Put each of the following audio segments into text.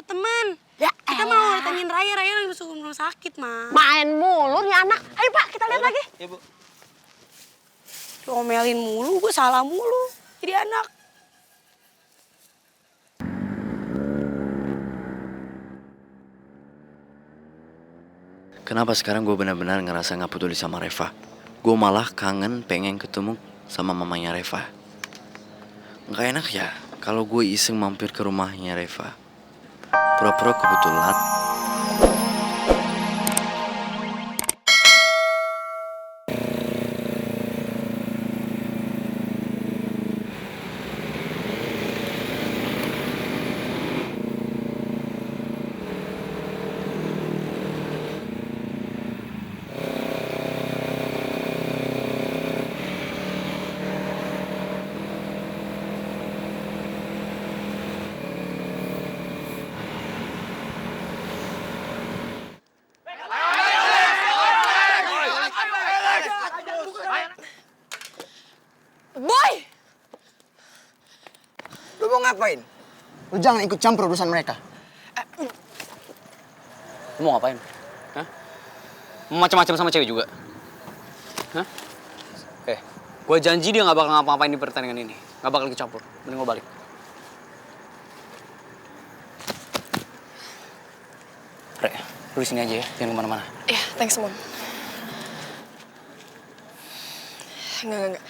temen. Ya, kita mau tanyain Raya lagi masuk rumah sakit, Ma. Main mulu nih anak. Ayo Pak, kita lihat lagi. Iya, Bu. Diomelin mulu, gue salah mulu. Jadi anak. Kenapa sekarang gue benar-benar ngerasa gak peduli sama Reva? Gue malah kangen pengen ketemu sama mamanya Reva. Gak enak ya kalau gue iseng mampir ke rumahnya Reva. Pura-pura kebetulan. Boy! Lu mau ngapain? Lu jangan ikut campur urusan mereka. Lu mau ngapain? Hah? Mau macam-macam sama cewek juga? Hah? Gue janji dia gak bakal ngapa-ngapain di pertandingan ini. Gak bakal ikut campur. Mending gue balik. Re, lu di sini aja ya, jangan kemana-mana. Ya, thanks, Mon. Enggak.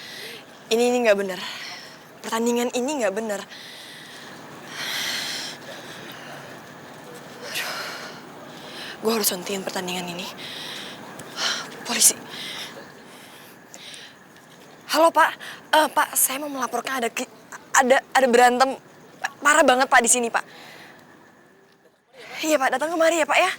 Ini nggak benar. Pertandingan ini nggak benar. Gue harus hentiin pertandingan ini. Polisi. Halo Pak, Pak, saya mau melaporkan ada berantem parah banget Pak di sini Pak. Iya Pak, datang kemari ya Pak ya.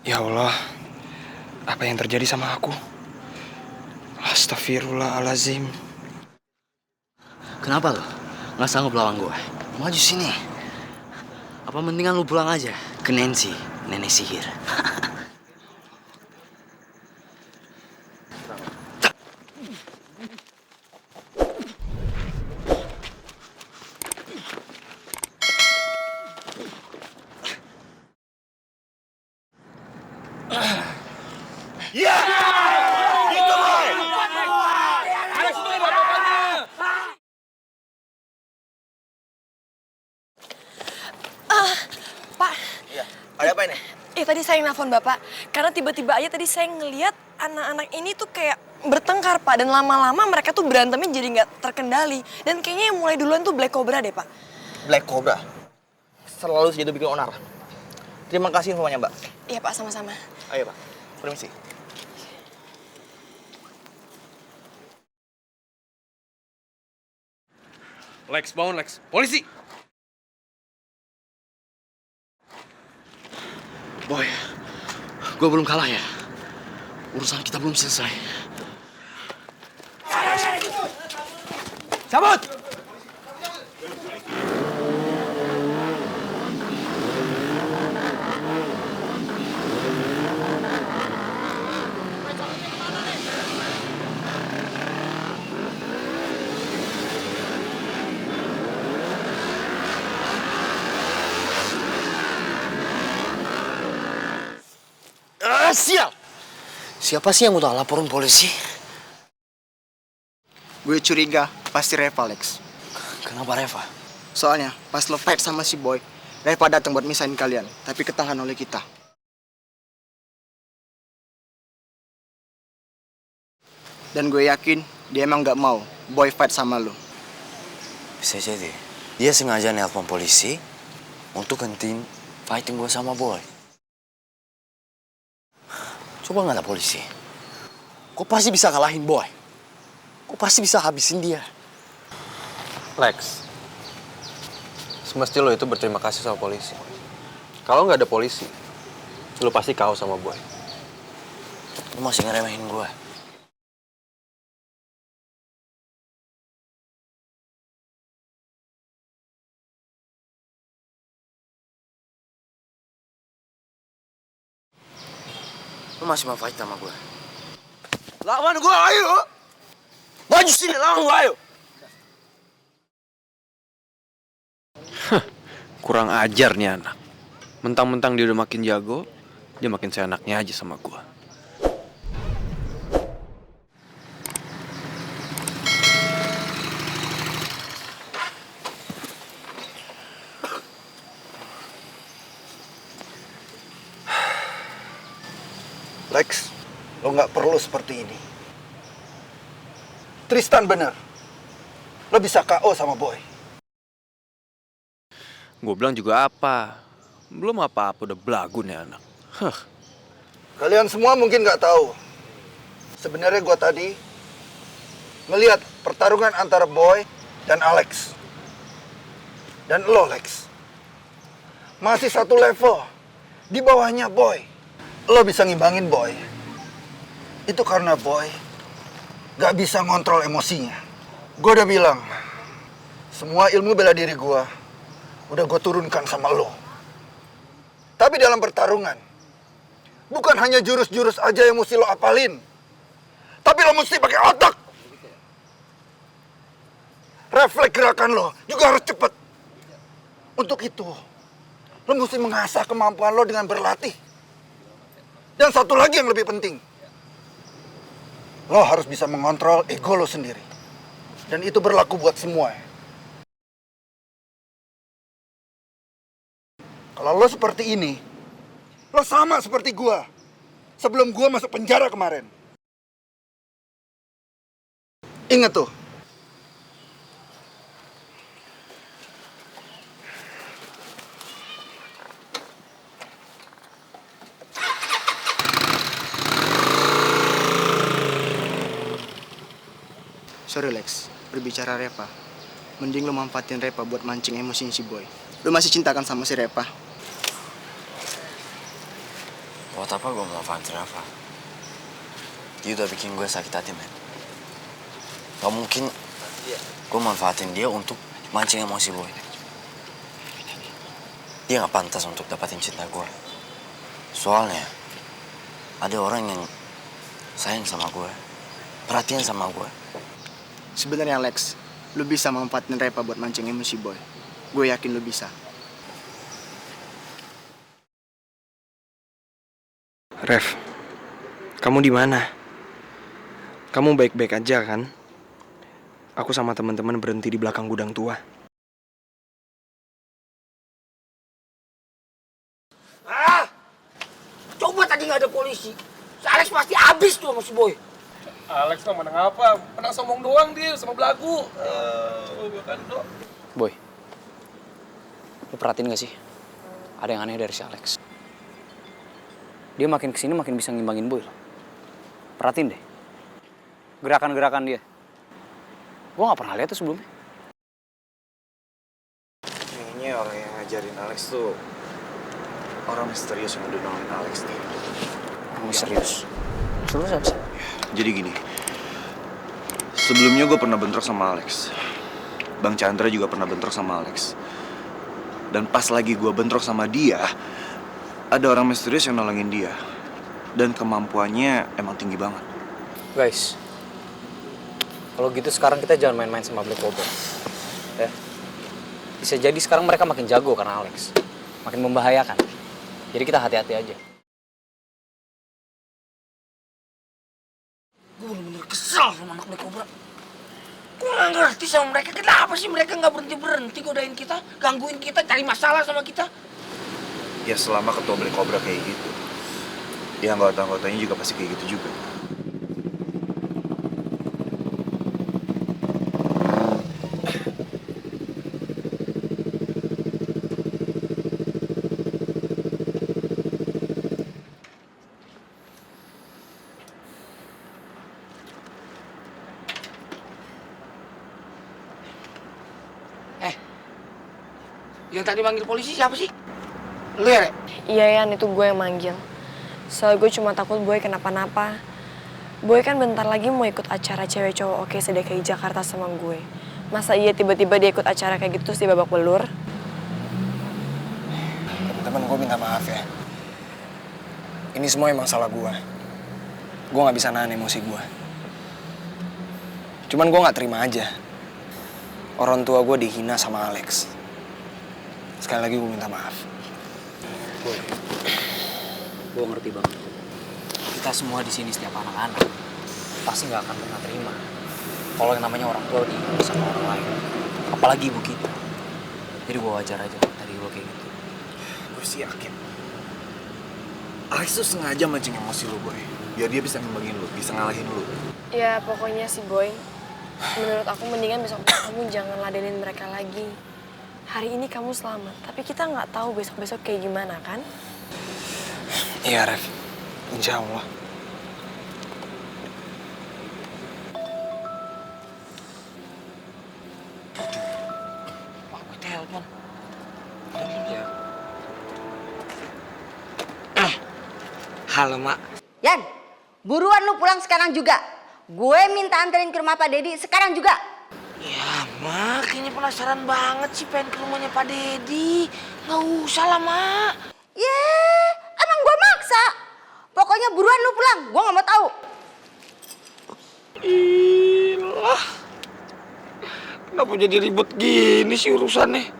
Ya Allah, apa yang terjadi sama aku? Astagfirullahalazim. Kenapa lo? Gak sanggup lawan gue? Maju sini. Apa mendingan lu pulang aja ke Nancy, nenek sihir. Pak. Iya, ada apa ini? Tadi saya nelfon Bapak, karena tiba-tiba aja tadi saya ngeliat anak-anak ini tuh kayak bertengkar, Pak. Dan lama-lama mereka tuh berantemnya jadi nggak terkendali. Dan kayaknya yang mulai duluan tuh Black Cobra deh, Pak. Black Cobra. Selalu saja bikin onar. Terima kasih infonya, Mbak. Iya, Pak, sama-sama. Ayo, Pak. Permisi. Lex, bangun Lex. Polisi! Boy, gue belum kalah ya. Urusan kita belum selesai. Cabut! Sial! Siapa sih yang udah laporin polisi? Gue curiga pasti Reva, Lex. Kenapa Reva? Soalnya pas lo fight sama si Boy, Reva datang buat misahin kalian, tapi ketahan oleh kita. Dan gue yakin dia emang gak mau Boy fight sama lo. Bisa jadi. Dia sengaja nelpon polisi untuk hentiin fighting gue sama Boy. Coba nggak ada polisi. Kok pasti bisa kalahin Boy? Kok pasti bisa habisin dia? Lex, semestinya lo itu berterima kasih sama polisi. Kalau nggak ada polisi, lo pasti kau sama Boy. Lu masih ngeremehin gue. Lu masih mau fight sama gue? Lawan gue, ayo! Maju sini, lawan gua, ayo. Kurang ajar nih anak. Mentang-mentang dia udah makin jago, dia makin seenaknya aja sama gua. Lex, lo nggak perlu seperti ini. Tristan bener. Lo bisa KO sama Boy. Gue bilang juga apa? Belum apa-apa udah belagu nih anak. Kalian semua mungkin nggak tahu. Sebenarnya gue tadi ngelihat pertarungan antara Boy dan Alex. Dan lo, Lex. Masih satu level. Di bawahnya Boy. Lo bisa ngimbangin Boy. Itu karena Boy gak bisa ngontrol emosinya. Gue udah bilang, semua ilmu bela diri gue udah gue turunkan sama lo. Tapi dalam pertarungan, bukan hanya jurus-jurus aja yang mesti lo apalin. Tapi lo mesti pakai otak. Refleks gerakan lo juga harus cepet. Untuk itu, lo mesti mengasah kemampuan lo dengan berlatih. Dan satu lagi yang lebih penting. Lo harus bisa mengontrol ego lo sendiri. Dan itu berlaku buat semua. Kalau lo seperti ini, lo sama seperti gua. Sebelum gua masuk penjara kemarin. Ingat tuh. Sorry Lex, berbicara Reva. Mending lo manfaatin Reva buat mancing emosi si Boy. Lo masih cintakan sama si Reva? Buat apa gue manfaatin Reva? Dia udah bikin gue sakit hati, men. Gak mungkin gue manfaatin dia untuk mancing emosi Boy. Dia gak pantas untuk dapatin cinta gue. Soalnya, ada orang yang sayang sama gue, perhatian sama gue. Sebenarnya Lex, lo bisa manfaatin Reva buat mancing emosi Boy. Gue yakin lo bisa. Rev, kamu di mana? Kamu baik-baik aja kan? Aku sama teman-teman berhenti di belakang gudang tua. Coba tadi nggak ada polisi, si Alex pasti habis tuh sama si Boy. Alex mah menang apa? Menang sombong doang dia sama belagu. Bukan dong. Boy, lu perhatiin gak sih? Ada yang aneh dari si Alex. Dia makin kesini makin bisa ngimbangin Boy loh. Perhatiin deh. Gerakan-gerakan dia. Gua gak pernah lihat tuh sebelumnya. Kayaknya orang yang ngajarin Alex tuh orang misterius yang udah nolongin Alex nih. Orang misterius? Terus apa sih? Jadi gini, sebelumnya gue pernah bentrok sama Alex. Bang Chandra juga pernah bentrok sama Alex. Dan pas lagi gue bentrok sama dia, ada orang misterius yang nolongin dia. Dan kemampuannya emang tinggi banget. Guys, kalau gitu sekarang kita jangan main-main sama Black Cobra. Ya. Bisa jadi sekarang mereka makin jago karena Alex. Makin membahayakan. Jadi kita hati-hati aja. Gue bener-bener kesel sama anak Black Cobra. Gue gak ngerti sama mereka, kenapa sih mereka gak berhenti-berhenti godain kita, gangguin kita, cari masalah sama kita. Ya selama ketua Black Cobra kayak gitu, ya anggota-anggotanya juga pasti kayak gitu juga. Yang tadi manggil polisi siapa sih? Lu ya, Rek? Iya, Yan, itu gue yang manggil. Soalnya gue cuma takut Boy kenapa-napa. Boy kan bentar lagi mau ikut acara cewek cowok oke se-DKI Jakarta sama gue. Masa iya tiba-tiba dia ikut acara kayak gitu terus dia babak belur? Teman-teman, gue minta maaf ya. Ini semua emang salah gue. Gue gak bisa nahan emosi gue. Cuman gue nggak terima aja. Orang tua gue dihina sama Alex. Sekali lagi gue minta maaf. Gue ngerti banget. Kita semua di sini setiap anak-anak pasti nggak akan pernah terima kalau yang namanya orang tua dihina sama orang lain. Apalagi ibu kita. Jadi gue wajar aja tadi gue kayak gitu. Gue sih yakin Alex tuh sengaja mancing emosi lu, Boy. Biar dia bisa ngimbangin lu, bisa ngalahin lu. Ya pokoknya sih Boy, menurut aku mendingan besok kamu jangan ladenin mereka lagi. Hari ini kamu selamat, tapi kita nggak tahu besok-besok kayak gimana kan? Iya, Ref. Insya Allah. Gue telepon. Ya. Halo, Mak. Yan, buruan lu pulang sekarang juga. Gue minta anterin ke rumah Pak Dedi sekarang juga. Ya, Mak, kayaknya penasaran banget sih pengen ke rumahnya Pak Dedi. Nggak usah lah, Mak. Emang gue maksa. Pokoknya buruan lu pulang, gue gak mau tahu. Ilah. Kenapa jadi ribet gini sih urusannya?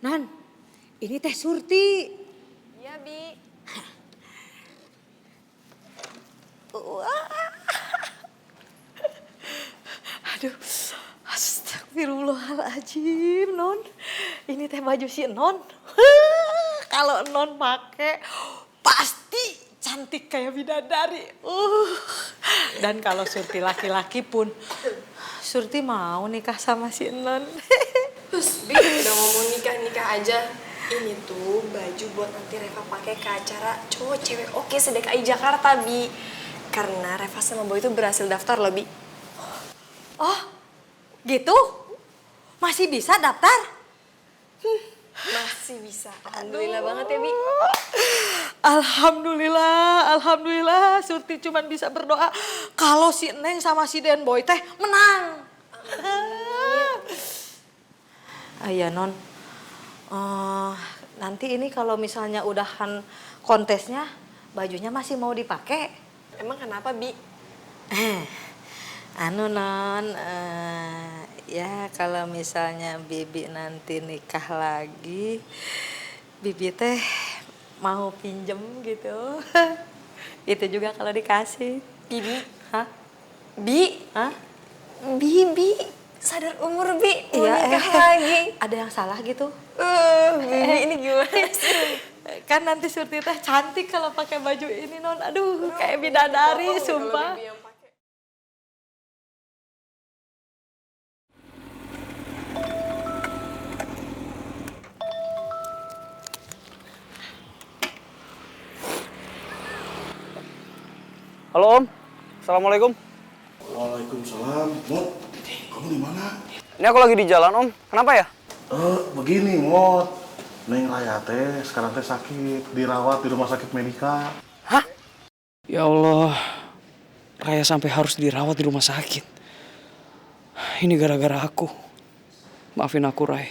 Non, ini teh Surti. Iya, Bi. Aduh, astagfirullahaladzim, Non. Ini teh baju si Non. Kalau Non pakai pasti cantik kayak bidadari. Dan kalau Surti laki-laki pun, Surti mau nikah sama si Non. Terus, Bi, udah ngomong nikah-nikah aja. Ini tuh baju buat nanti Reva pakai ke acara cowok cewek oke se-DKI Jakarta, Bi. Karena Reva sama Boy itu berhasil daftar loh, Bi. Oh, gitu? Masih bisa daftar? Masih bisa. Alhamdulillah banget ya, Bi. Alhamdulillah. Surti cuma bisa berdoa kalau si Neng sama si Den Boy teh menang. Iya, Non. Nanti ini kalau misalnya udahan kontesnya, bajunya masih mau dipakai? Emang kenapa, Bi? Non, ya kalau misalnya Bibi nanti nikah lagi, Bibi teh mau pinjem gitu. Itu juga kalau dikasih. Bibi? Hah? Bi? Hah? Bibi, sadar umur, Bi. Mau Iya, nikah lagi. Ada yang salah gitu? Bibi ini gimana sih? Kan nanti Surti teh cantik kalau pakai baju ini, Non. Aduh, kayak bidadari, sumpah. Halo Om, Assalamualaikum. Waalaikumsalam. Mot, kamu di mana? Ini aku lagi di jalan Om, kenapa ya? Begini, Mot. Neng Raya teh sekarang teh sakit, dirawat di rumah sakit Medika. Hah? Ya Allah, Raya sampai harus dirawat di rumah sakit. Ini gara-gara aku. Maafin aku, Ray.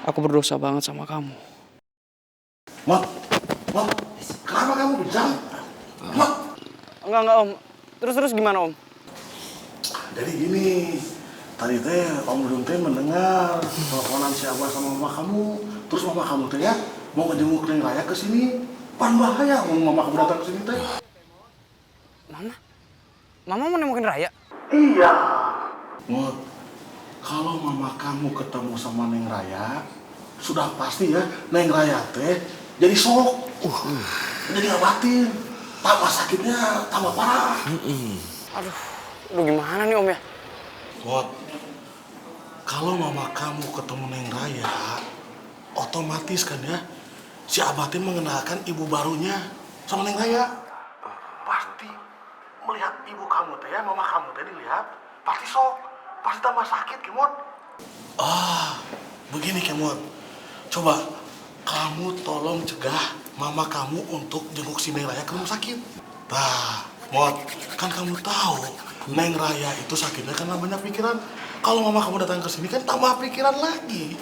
Aku berdosa banget sama kamu. Mot, kenapa kamu bicara? Mot. Enggak Om. Terus gimana Om? Jadi gini, tadi teh Om Dudung teh mendengar teleponan si Abah sama mama kamu. Terus mama kamu teh ya mau ngejenguk Neng Raya ke sini. Pan bahaya mau mama kamu datang ke sini teh. Mama mau nemukin Raya? Iya. Mot, kalau mama kamu ketemu sama Neng Raya, sudah pasti ya Neng Raya teh jadi sok. Jadi ngabatin. Tambah sakitnya tambah parah. Aduh gimana nih Om ya? Mot, kalau mama kamu ketemu Neng Raya, otomatis kan ya, si Abah teh mengenalkan ibu barunya sama Neng Raya. Pasti melihat ibu kamu teh ya, mama kamu teh dilihat, pasti sok, pasti tambah sakit, Kemot. Begini Kemot, coba kamu tolong cegah mama kamu untuk jenguk si Neng Raya ke rumah sakit. Mot, kan kamu tahu Neng Raya itu sakitnya karena banyak pikiran. Kalau mama kamu datang ke sini kan tambah pikiran lagi.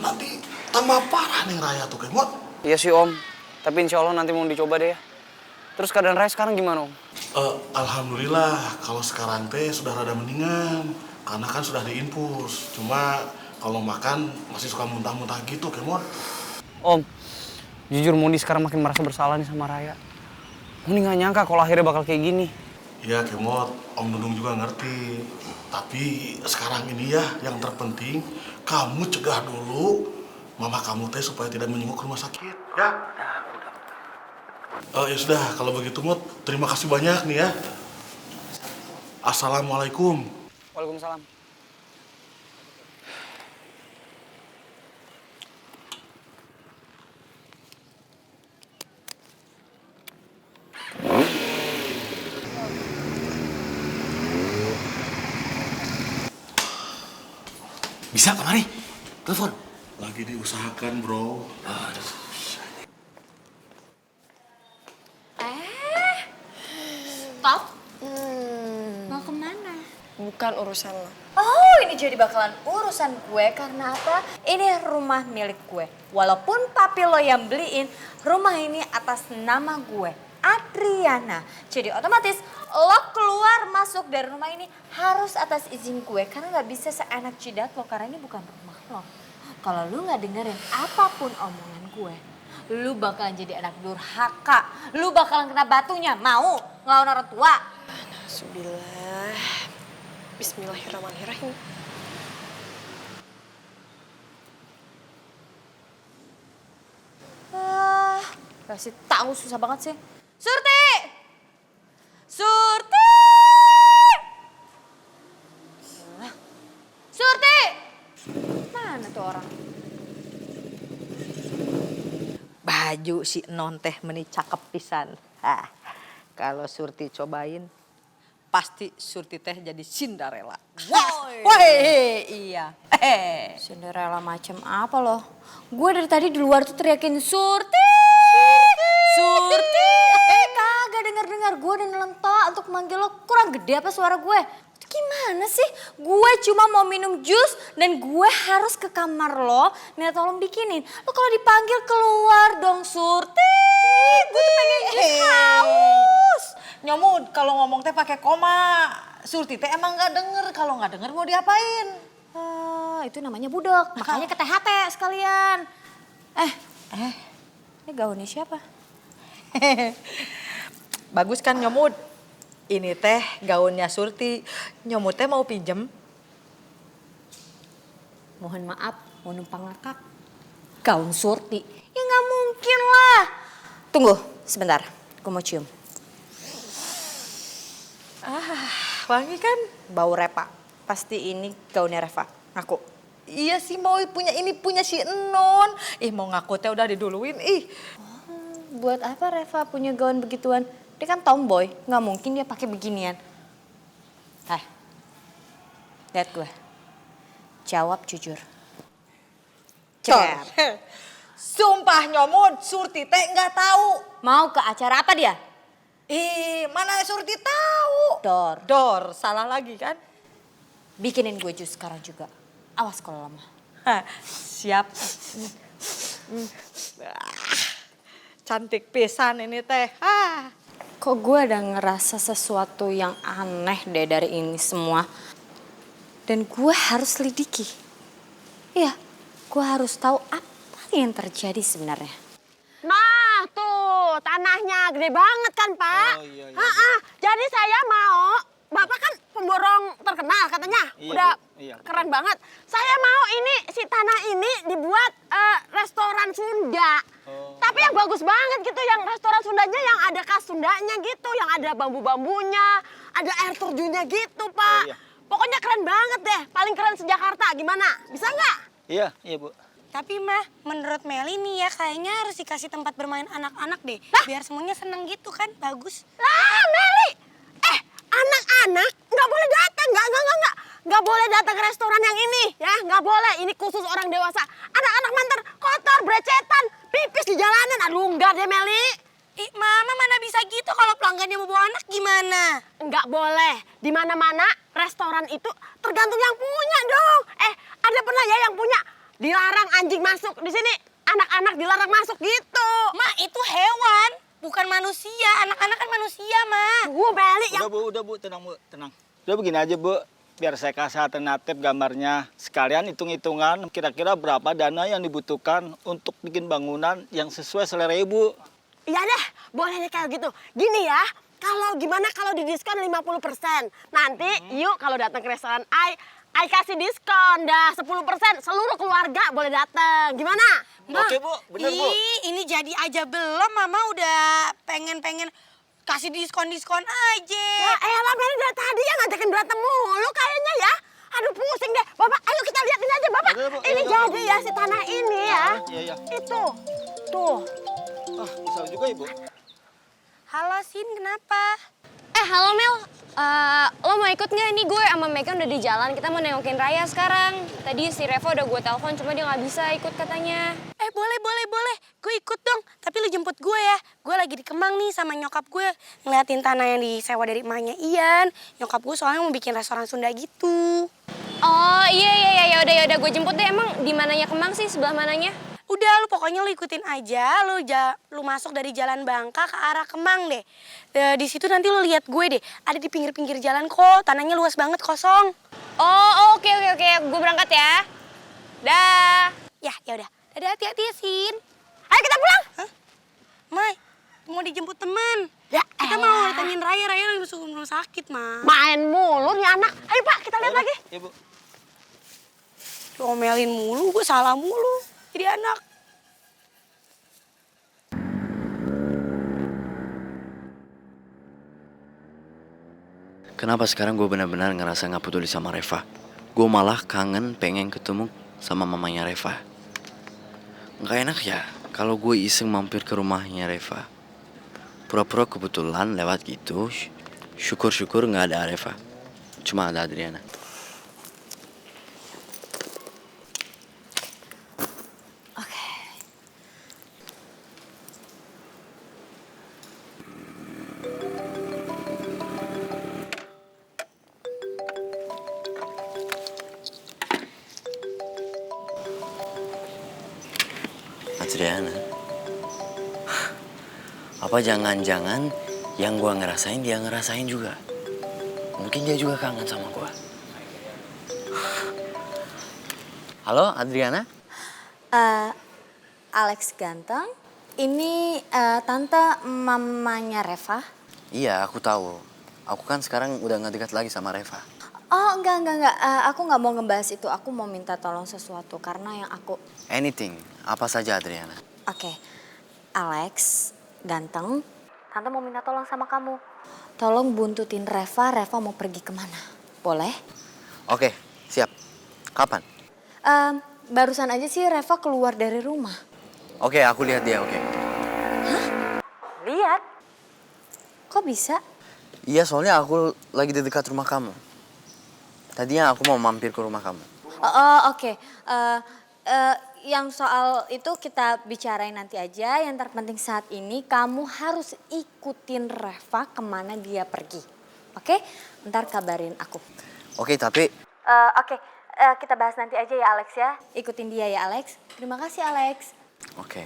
Nanti tambah parah Neng Raya tuh, Mot. Iya sih Om. Tapi insya Allah nanti mau dicoba deh ya. Terus keadaan Raya sekarang gimana, Om? Alhamdulillah, kalau sekarang teh sudah rada mendingan. Karena kan sudah diinfus. Cuma kalau makan masih suka muntah-muntah gitu, Kemot. Om, jujur Mondi sekarang makin merasa bersalah nih sama Raya. Mondi nggak nyangka kalau akhirnya bakal kayak gini. Iya, Kemot. Om Dudung juga ngerti. Tapi sekarang ini ya, yang terpenting kamu cegah dulu mama kamu teh supaya tidak menyenguk ke rumah sakit, ya? Ya sudah, kalau begitu Mot, terima kasih banyak nih ya. Assalamualaikum. Waalaikumsalam. Bisa kemari? Telepon. Lagi diusahakan, bro. Top? Mau kemana? Bukan urusan lo. Oh, ini jadi bakalan urusan gue karena apa? Ini rumah milik gue. Walaupun papi lo yang beliin, rumah ini atas nama gue, Adriana. Jadi otomatis lo keluar masuk dari rumah ini harus atas izin gue. Karena gak bisa seenak jidat lo, karena ini bukan rumah lo. Kalau lu gak dengerin apapun omongan gue, lu bakalan jadi anak durhaka. Lu bakalan kena batunya, mau ngelawan orang tua. Nasubillah. Bismillahirrahmanirrahim. Kasih tahu susah banget sih. Surti! Surti! Surti! Mana tuh orang? Baju si non teh meni cakep pisan. Kalau Surti cobain, pasti Surti teh jadi Cinderella. Woi, iya. Cinderella macam apa loh? Gue dari tadi di luar tuh teriakin Surti! Surti! Kagak denger-dengar. Gue udah nelentok untuk manggil lo. Kurang gede apa suara gue? Itu gimana sih? Gue cuma mau minum jus dan gue harus ke kamar lo. Minta tolong bikinin. Lo kalau dipanggil keluar dong, Surti! Gue tuh pengen jus haus. Nyomud kalau ngomong teh pakai koma. Surti teh emang nggak denger. Kalau nggak denger mau diapain? Itu namanya budek. Makanya ke THT sekalian. Ini gaunnya siapa? Bagus kan Nyomud? Ini teh gaunnya Surti. Nyomud teh mau pinjem? Mohon maaf, mau numpang ngakak. Gaun Surti? Ya nggak mungkin lah. Tunggu sebentar, gue mau cium. Wangi kan? Bau Repa. Pasti ini gaunnya Reva. Ngaku. Iya sih mau punya ini punya si Non. Mau ngaku teh udah diduluin. Buat apa Reva punya gaun begituan? Dia kan tomboy, nggak mungkin dia pakai beginian. Lihat gue. Jawab jujur. Cer. Sumpah Nyomud, Surti teh nggak tahu. Mau ke acara apa dia? Mana Surti tahu? Dor, salah lagi kan? Bikinin gue jus sekarang juga. Awas kalau lama. Siap. Cantik pisan ini teh. Kok gue ada ngerasa sesuatu yang aneh deh dari ini semua. Dan gue harus lidiki. Iya, gue harus tahu apa yang terjadi sebenarnya. Nah tuh tanahnya gede banget kan Pak? Oh, iya. Jadi saya mau, Bapak kan pemborong terkenal katanya, udah keren banget. Saya mau ini si tanah ini dibuat restoran Sunda. Tapi yang bagus banget gitu, yang restoran Sundanya yang ada khas Sundanya gitu, yang ada bambu-bambunya, ada air terjunnya gitu Pak. Pokoknya keren banget deh, paling keren se-Jakarta. Gimana? Bisa nggak? Iya Bu. Tapi Mah, menurut Meli nih ya kayaknya harus dikasih tempat bermain anak-anak deh. Biar semuanya seneng gitu kan, bagus. Lah Meli, anak-anak nggak boleh datang, nggak boleh datang ke restoran yang ini ya, nggak boleh. Ini khusus orang dewasa. Anak-anak mantar kotor, brecetan, pipis di jalanan. Aduh, enggak deh Meli. Mama mana bisa gitu, kalau pelanggannya mau bawa anak gimana? Nggak boleh. Di mana-mana restoran itu tergantung yang punya dong. Ada pernah ya yang punya dilarang anjing masuk di sini, anak-anak dilarang masuk gitu. Ma, itu hewan, bukan manusia. Anak-anak kan manusia, Ma. Meli. Udah Bu, tenang Bu, tenang. Udah begini aja Bu, biar saya kasih alternatif gambarnya. Sekalian hitung-hitungan kira-kira berapa dana yang dibutuhkan untuk bikin bangunan yang sesuai selera Ibu. Iya deh, boleh deh kalau gitu. Gini ya, gimana kalau didiskon 50%? Nanti yuk kalau datang ke restoran I kasih diskon dah 10%, seluruh keluarga boleh datang. Gimana? Oke Bu, bener Bu. Ini jadi aja belum, Mama udah pengen kasih diskon aja. Ya elah, Meli dari tadi ya ngajakin berantem mulu kayaknya ya. Aduh pusing deh. Bapak, ayo kita lihat ini aja Bapak. Ini jadi ya si tanah ini ya. Iya. Itu, tuh. Ah, bisa juga Ibu. Halo Sin, kenapa? Halo Mel, lo mau ikut nggak? Nih gue sama Megan udah di jalan, kita mau nengokin Raya sekarang. Tadi si Reva udah gue telepon, cuma dia nggak bisa ikut katanya. Boleh. Gue ikut dong, tapi lu jemput gue ya. Gue lagi di Kemang nih sama nyokap gue. Ngeliatin tanah yang disewa dari emaknya Ian. Nyokap gue soalnya mau bikin restoran Sunda gitu. Oh iya, yaudah gue jemput deh. Emang di mananya Kemang sih, sebelah mananya? Udah, lu pokoknya lu ikutin aja. Lu masuk dari Jalan Bangka ke arah Kemang deh. Di situ nanti lu lihat gue deh. Ada di pinggir-pinggir jalan kok. Tanahnya luas banget, kosong. Oh, oke. Gue berangkat ya. Dah. Ya udah. Dadah, hati-hati ya, Sin. Ayo kita pulang. Hah? Mai, mau dijemput teman. Ya, kita mau tanyain Raya lagi masuk rumah sakit, Ma. Main mulu nih anak. Ayo Pak, kita lihat lagi. Ibu. Diomelin mulu, gue salah mulu. Jadi anak. Kenapa sekarang gue benar-benar ngerasa gak peduli sama Reva? Gue malah kangen pengen ketemu sama mamanya Reva. Gak enak ya kalau gue iseng mampir ke rumahnya Reva. Pura-pura kebetulan lewat gitu. Syukur-syukur gak ada Reva. Cuma ada Adriana. Adriana, apa jangan-jangan yang gua ngerasain dia ngerasain juga? Mungkin dia juga kangen sama gua. Halo Adriana? Alex ganteng, ini tante mamanya Reva. Iya, aku tahu. Aku kan sekarang udah gak dekat lagi sama Reva. Oh enggak, aku nggak mau ngebahas itu, aku mau minta tolong sesuatu karena yang aku... Anything, apa saja Adriana. Oke, Alex, ganteng, tante mau minta tolong sama kamu. Tolong buntutin Reva mau pergi kemana, boleh? Oke, siap. Kapan? Barusan aja sih Reva keluar dari rumah. Oke, aku lihat dia, oke. Hah? Lihat? Kok bisa? Iya, soalnya aku lagi di dekat rumah kamu. Tadinya aku mau mampir ke rumah kamu. Oke. Yang soal itu kita bicarain nanti aja. Yang terpenting saat ini kamu harus ikutin Reva kemana dia pergi. Oke? Ntar kabarin aku. Oke, tapi... Oke. Kita bahas nanti aja ya Alex ya. Ikutin dia ya Alex. Terima kasih Alex. Oke.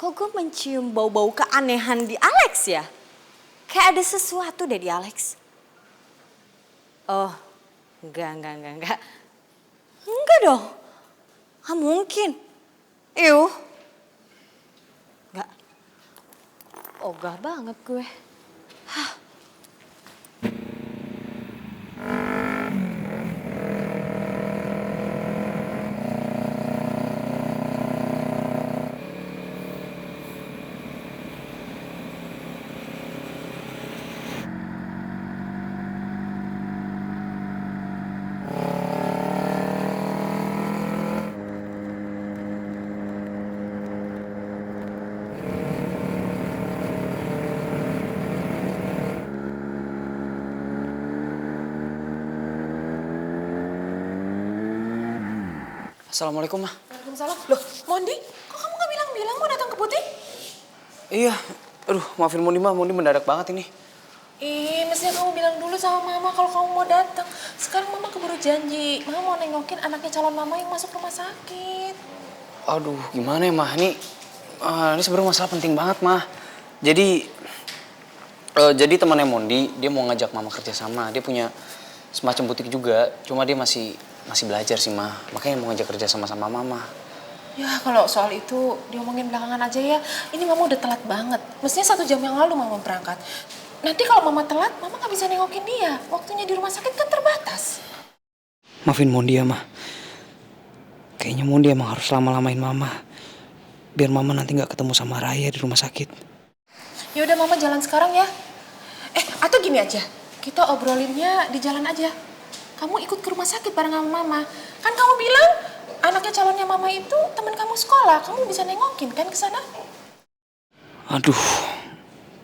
Kok gue mencium bau-bau keanehan di Alex ya? Kayak ada sesuatu deh di Alex. Oh, enggak. Enggak dong. Nggak mungkin. Enggak. Ogah banget gue. Hah. Assalamualaikum, Ma. Waalaikumsalam. Loh, Mondi, kok kamu gak bilang-bilang mau datang ke Putih? Iya, aduh maafin Mondi mah, Mondi mendadak banget ini. Ih, mestinya kamu bilang dulu sama mama kalau kamu mau datang. Sekarang mama keburu janji. Mama mau nengokin anaknya calon mama yang masuk rumah sakit. Aduh, gimana ya, Mah? Ini sebenarnya masalah penting banget, Mah. Jadi temannya Mondi, dia mau ngajak mama kerja sama. Dia punya semacam butik juga, cuma dia masih belajar sih, Mah. Makanya mau ngajak kerja sama mama. Ya, kalau soal itu diomongin belakangan aja ya. Ini mama udah telat banget. Mestinya 1 jam yang lalu mama berangkat. Nanti kalau mama telat, mama nggak bisa nengokin dia. Waktunya di rumah sakit kan terbatas. Maafin Mondi ya, Mah. Kayaknya Mondi emang harus lama-lamain mama. Biar mama nanti nggak ketemu sama Raya di rumah sakit. Ya udah mama jalan sekarang ya. Atau gini aja. Kita obrolinnya di jalan aja. Kamu ikut ke rumah sakit bareng sama mama. Kan kamu bilang anaknya calonnya mama itu teman kamu sekolah. Kamu bisa nengokin kan ke sana? Aduh,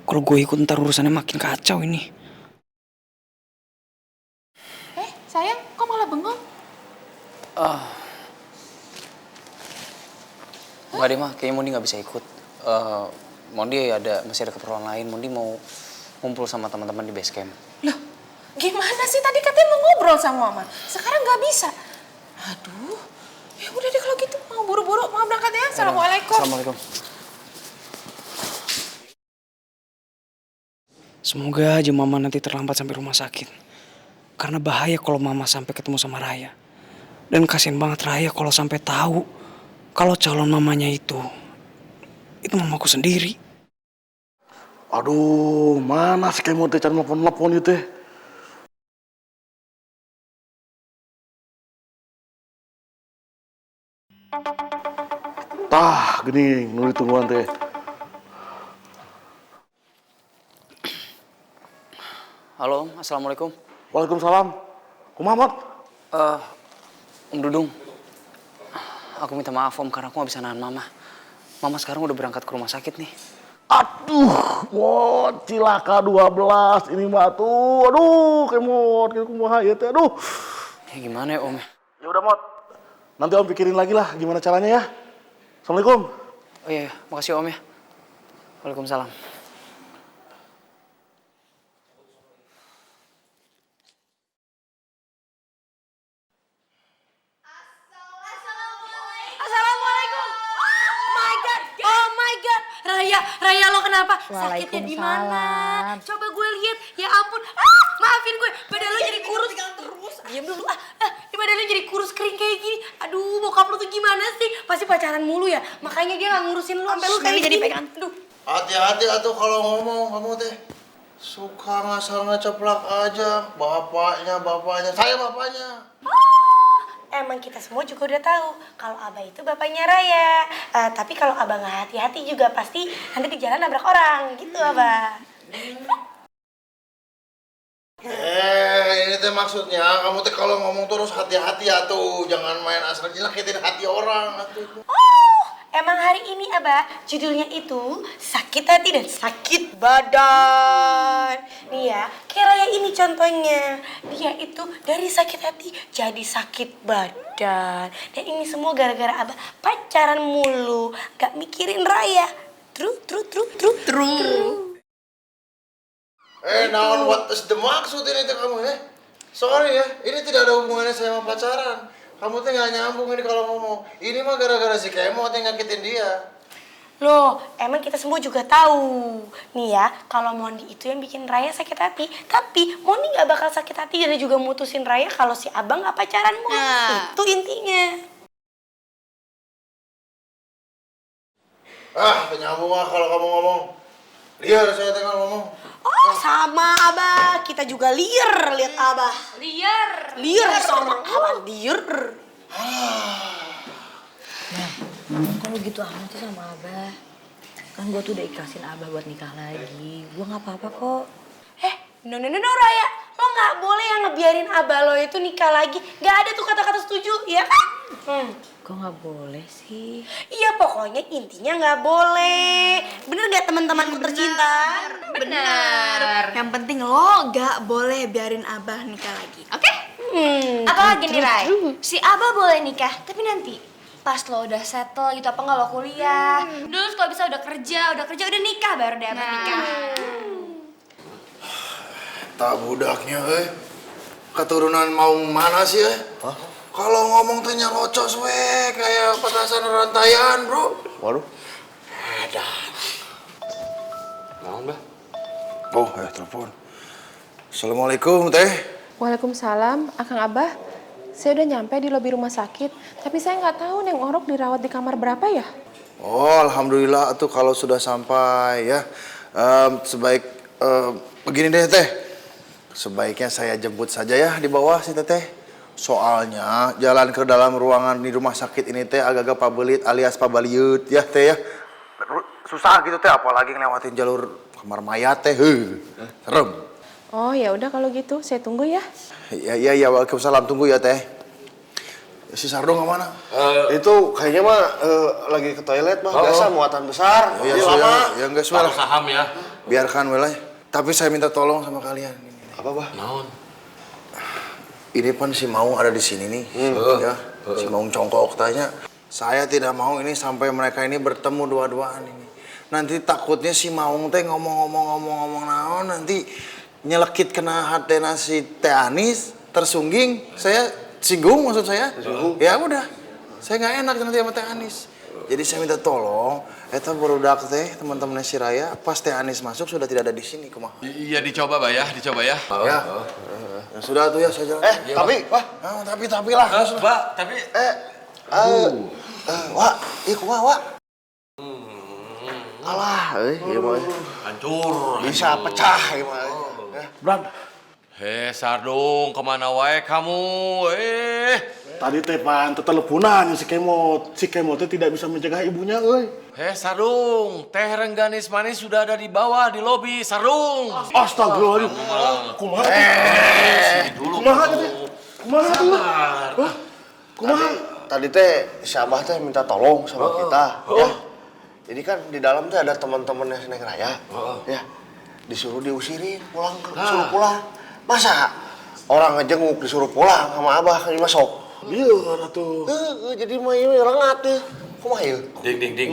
kalau gue ikut ntar urusannya makin kacau ini. Sayang, kok malah bengong? Enggak deh, Mah. Kayaknya Mondi nggak bisa ikut. Mondi masih ada keperluan lain. Mondi mau ngumpul sama teman-teman di base camp. Loh, gimana sih tadi katanya mau ngobrol sama mama? Sekarang nggak bisa. Aduh, ya udah deh kalau gitu. Mau buru-buru, mau berangkat ya. Assalamualaikum. Assalamualaikum. Semoga aja mama nanti terlambat sampai rumah sakit. Karena bahaya kalau mama sampai ketemu sama Raya. Dan kasian banget Raya kalau sampai tahu kalau calon mamanya itu mamaku sendiri. Aduh, mana si Kemot teh can telepon itu teh. Tah, gini, nu ditungguan teh. Halo, Om. Assalamualaikum. Waalaikumsalam. Kumaha, Mot? Om Dudung. Aku minta maaf, Om, karena aku nggak bisa nahan Mama. Mama sekarang udah berangkat ke rumah sakit nih. Aduh, Mot, cilaka 12 ini mah tuh. Aduh, Kemot, kumaha ieu teh. Aduh. Ya gimana ya, Om? Ya udah, Mot. Nanti Om pikirin lagi lah gimana caranya ya. Assalamualaikum. Oh iya, makasih Om ya. Waalaikumsalam. Assalamualaikum. Oh my god. Raya lo kenapa? Sakitnya di mana? Coba gue lihat. Ya ampun. Maafin gue. Badan lo jadi kurus terus. Diam dulu. Badan lo jadi kurus kering kayak gini. Aduh, bokap lo tuh gimana sih? Pasti pacaran mulu ya. Makanya dia nggak ngurusin lo sampai lo kayak jadi pegangan. Aduh. Hati-hati atuh kalau ngomong kamu teh. Suka ngasal ngeceplak aja. Bapaknya. Saya bapaknya. Emang kita semua juga udah tahu kalau Abah itu bapaknya Raya. Tapi kalau Abah nggak hati-hati juga pasti nanti di jalan nabrak orang gitu, Abah. Ini teh maksudnya kamu teh kalau ngomong terus hati-hati atuh, jangan main asal nyakitin hati orang atuh. Emang hari ini Abah judulnya itu sakit hati dan sakit badan. Nih ya, kayak Raya ini contohnya. Dia itu dari sakit hati jadi sakit badan. Dan ini semua gara-gara Abah pacaran mulu, gak mikirin Raya. True. Naon what is the maksud ini teh kamu ya? Sorry ya, ini tidak ada hubungannya sama pacaran. Kamu tuh gak nyambung ini kalau ngomong. Ini mah gara-gara si Kemot yang ngakitin dia. Loh, emang kita semua juga tahu. Nih ya, kalau Mondi itu yang bikin Raya sakit hati. Tapi Mondi gak bakal sakit hati dan juga mutusin Raya kalau si Abang gak pacaran mulu. Itu intinya. Nyambung lah kalau kamu ngomong. Liar saya tengah ngomong. Oh, sama Abah. Kita juga liar lihat Abah. Liar sama Abah. Liar. Kalau gitu amat sih sama Abah. Kan gue tuh udah ikhlasin Abah buat nikah lagi. Gue gak apa-apa kok. No Raya. Lo gak boleh yang ngebiarin Abah lo itu nikah lagi. Gak ada tuh kata-kata setuju, ya kan? Kok gak boleh sih? Iya, pokoknya intinya gak boleh. Bener gak teman-temanku tercinta? Bener. Yang penting lo gak boleh biarin Abah nikah lagi, oke? Apalagi nih Ray, si Abah boleh nikah, tapi nanti pas lo udah settle gitu, apa nggak lo kuliah. Terus kalau bisa udah kerja udah nikah baru deh nikah. Tak budaknya, keturunan mau mana sih, Kalau ngomong teh nyerocos, kayak petasan rantaian, bro. Waduh. Edan. Naon, Mbah? Oh, telepon. Assalamualaikum, Teh. Waalaikumsalam, Akang Abah. Saya udah nyampe di lobi rumah sakit, tapi saya nggak tahu Neng Orok dirawat di kamar berapa ya? Oh, alhamdulillah tuh kalau sudah sampai ya. Begini deh, Teh. Sebaiknya saya jemput saja ya di bawah si Teteh. Soalnya jalan ke dalam ruangan di rumah sakit ini teh agak-agak pabelit alias pabaliut ya Teh ya. Susah gitu Teh, apalagi ngelewatin jalur kamar mayat Teh. Serem. Oh ya udah kalau gitu saya tunggu ya. Iya, waalaikumsalam, tunggu ya Teh. Si Sardo kemana? Itu kayaknya mah lagi ke toilet mah. Biasa muatan besar. Ya, lama. Ya enggak suara. Saham ya. Biarkan welai. Tapi saya minta tolong sama kalian. Apa, Bah? Naon? Ini kan si Maung ada di sini nih, ya. Si Maung congkok tanya. Saya tidak mau ini sampai mereka ini bertemu dua-duaan ini. Nanti takutnya si Maung teh ngomong naon, nanti nyelekit kena hati si Teh Anis, tersungging. Saya singgung maksud saya. Ya udah, saya nggak enak nanti sama Teh Anis. Jadi saya minta tolong, eta barudak teh teman-temannya si Raya, pas Teh Anis masuk sudah tidak ada di sini, kumaha? Iya dicoba, Bah ya, dicoba ya. Ya. Ya sudah tuh ya saya jalan. Tapi, Wah. Tapi lah. Mbak, tapi Wah, kumaha, Wak? Alah, ieu mah. hancur. Bisa pecah ieu mah. Brad, Sardung, kemana wae kamu? tadi teh pan teleponan si Kemot. Si Kemot teh tidak bisa mencegah ibunya, Sardung, teh rengganis manis sudah ada di bawah di lobi, Sardung. Astagfirullahaladzim. Kumaha? Kumaha teh? Kumaha tuh? Kumaha? Tadi teh si Abah teh minta tolong sama kita, ya. Jadi kan di dalam teh ada teman-temannya si Neng Raya, ya. Disuruh diusirin disuruh pulang. Masa orang ngejenguk disuruh pulang sama Abah ini masuk? Iya, atuh. Jadi mah ini rengat ya. Kumaha ieu? Ding.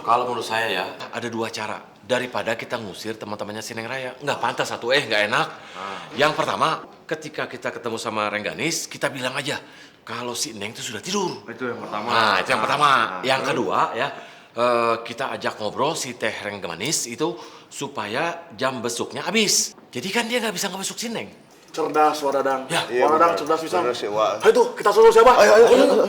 Kalau menurut saya ya, ada dua cara. Daripada kita ngusir teman-temannya si Neng Raya. Nggak pantas satu, nggak enak. Yang pertama, ketika kita ketemu sama Rengganis, kita bilang aja kalau si Neng itu sudah tidur. Itu yang pertama. Nah, itu yang pertama. Yang kedua ya, kita ajak ngobrol si Teh Rengganis itu supaya jam besuknya habis. Jadi kan dia nggak bisa ngebesuk si Neng. Cerdas, Wadadang. Ya, Wadadang cerdas bisa. Bener sih, Wak. Ayo tuh, kita suruh siapa? Ayo.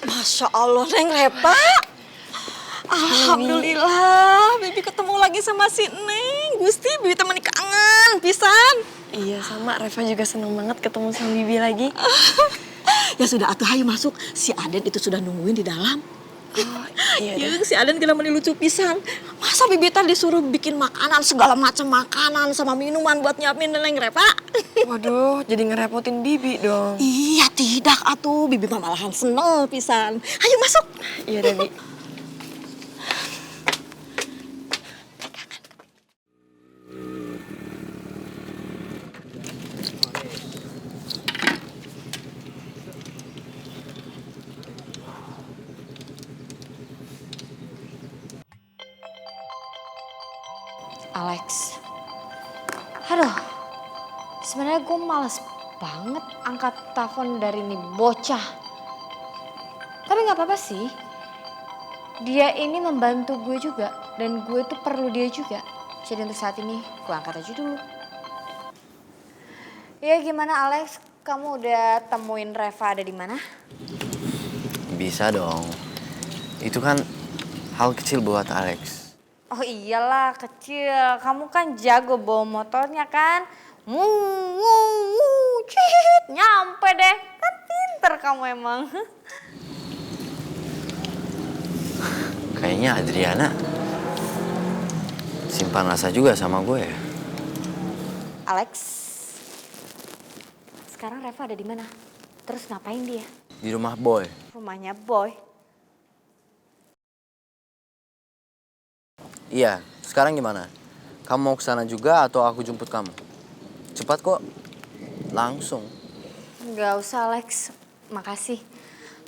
Masya Allah, Neng Repa. Alhamdulillah, Bibi ketemu lagi sama si Neng. Gusti, Bibi temen kangen, pisan. Iya, sama Reva juga seneng banget ketemu sama Bibi lagi. Ya sudah, atuh hayu masuk. Si Aden itu sudah nungguin di dalam. Oh, iya Ya, si Aden kira meni lucu pisan. Masa Bibi tadi disuruh bikin makanan, segala macam makanan sama minuman buat nyiapin Neng Repa. Waduh, jadi ngerepotin Bibi dong. Iya, tidak atuh. Bibi mah malahan seneng pisan. Hayu masuk. Iya, Debi. Alex. Aduh, sebenarnya gue males banget angkat telepon dari nih bocah. Tapi nggak apa-apa sih. Dia ini membantu gue juga dan gue tuh perlu dia juga. Jadi untuk saat ini gue angkat aja dulu. Ya gimana Alex? kamu udah temuin Reva ada di mana? Bisa dong. Itu kan hal kecil buat Alex. Oh iyalah kecil, kamu kan jago bawa motornya kan? Cihit, nyampe deh. Kan pinter kamu emang. Kayaknya Adriana simpan rasa juga sama gue ya. Alex, sekarang Reva ada di mana? Terus ngapain dia? Di rumah Boy. Rumahnya Boy. Iya, sekarang gimana? Kamu mau kesana juga atau aku jemput kamu? Cepat kok. Langsung. Gak usah Alex, makasih.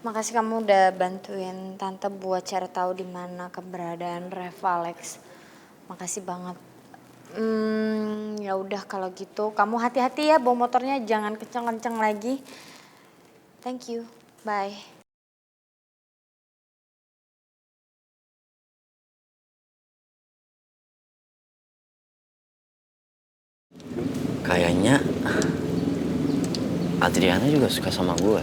Makasih kamu udah bantuin tante buat cari tahu di mana keberadaan Reva, Alex. Makasih banget. Ya udah kalau gitu kamu hati-hati ya bawa motornya, jangan kenceng-kenceng lagi. Thank you. Bye. Kayaknya Adriana juga suka sama gue.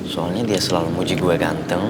Soalnya dia selalu muji gue ganteng,